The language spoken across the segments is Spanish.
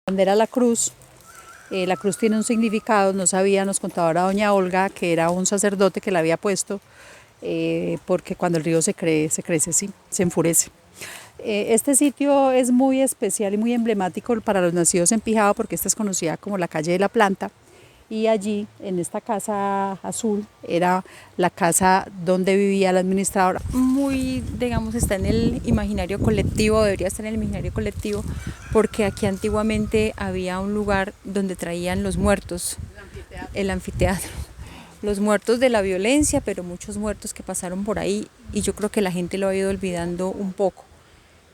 Bandera la cruz tiene un significado, no sabía, nos contaba ahora doña Olga que era un sacerdote que la había puesto, porque cuando el río se crece, sí, se enfurece. Este sitio es muy especial y muy emblemático para los nacidos en Pijao, porque esta es conocida como la calle de la planta, y allí, en esta casa azul, era la casa donde vivía la administradora. Muy, digamos, está en el imaginario colectivo, debería estar en el imaginario colectivo, porque aquí antiguamente había un lugar donde traían los muertos, el anfiteatro, los muertos de la violencia, pero muchos muertos que pasaron por ahí, y yo creo que la gente lo ha ido olvidando un poco.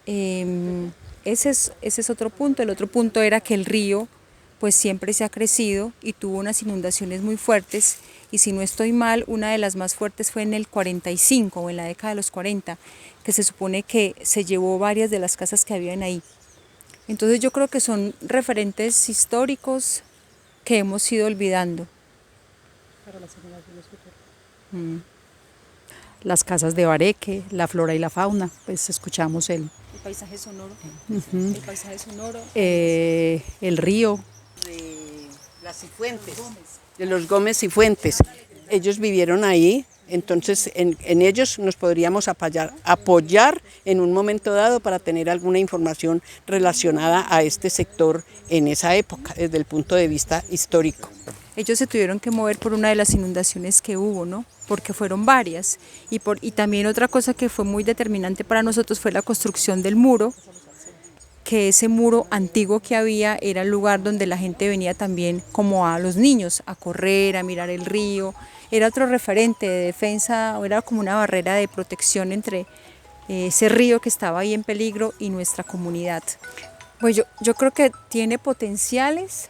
Ese es otro punto. El otro punto era que el río pues siempre se ha crecido y tuvo unas inundaciones muy fuertes, y si no estoy mal, una de las más fuertes fue en el 45 o en la década de los 40, que se supone que se llevó varias de las casas que habían ahí. Entonces yo creo que son referentes históricos que hemos ido olvidando. Para las generaciones futuras. Las casas de Bareque, la flora y la fauna, pues escuchamos El paisaje sonoro, el paisaje sonoro. El río. De las Cifuentes, de los Gómez Cifuentes. Ellos vivieron ahí, entonces en ellos nos podríamos apoyar en un momento dado para tener alguna información relacionada a este sector en esa época, desde el punto de vista histórico. Ellos se tuvieron que mover por una de las inundaciones que hubo, ¿no? Porque fueron varias. Y también otra cosa que fue muy determinante para nosotros fue la construcción del muro, que ese muro antiguo que había era el lugar donde la gente venía también, como a los niños, a correr, a mirar el río. Era otro referente de defensa, era como una barrera de protección entre ese río que estaba ahí en peligro y nuestra comunidad. Pues yo creo que tiene potenciales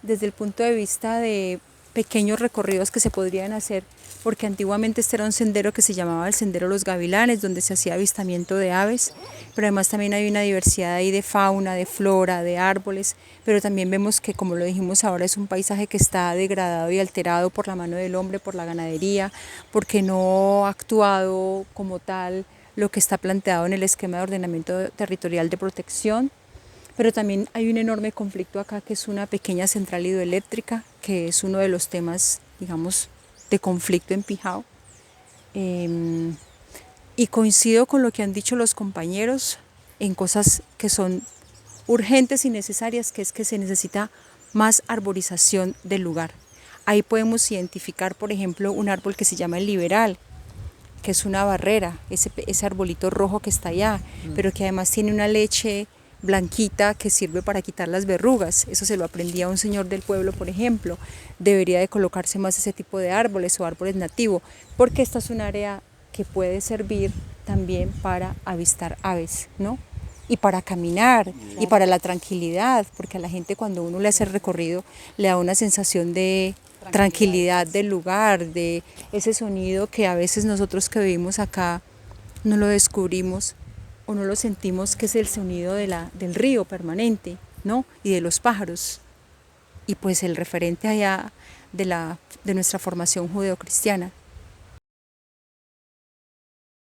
desde el punto de vista de pequeños recorridos que se podrían hacer, porque antiguamente este era un sendero que se llamaba el Sendero Los Gavilanes, donde se hacía avistamiento de aves, pero además también hay una diversidad ahí de fauna, de flora, de árboles, pero también vemos que, como lo dijimos ahora, es un paisaje que está degradado y alterado por la mano del hombre, por la ganadería, porque no ha actuado como tal lo que está planteado en el esquema de ordenamiento territorial de protección. Pero también hay un enorme conflicto acá, que es una pequeña central hidroeléctrica, que es uno de los temas, digamos, de conflicto en Pijao. Y coincido con lo que han dicho los compañeros en cosas que son urgentes y necesarias, que es que se necesita más arborización del lugar. Ahí podemos identificar, por ejemplo, un árbol que se llama el liberal, que es una barrera, ese arbolito rojo que está allá, pero que además tiene una leche blanquita que sirve para quitar las verrugas. Eso se lo aprendí a un señor del pueblo, por ejemplo. Debería de colocarse más ese tipo de árboles o árboles nativos, porque esta es un área que puede servir también para avistar aves, ¿no? Y para caminar, y para la tranquilidad, porque a la gente, cuando uno le hace el recorrido, le da una sensación de tranquilidad del lugar, de ese sonido que a veces nosotros que vivimos acá no lo descubrimos o no lo sentimos, que es el sonido del río permanente, ¿no? Y de los pájaros. Y pues el referente allá de nuestra formación judeocristiana.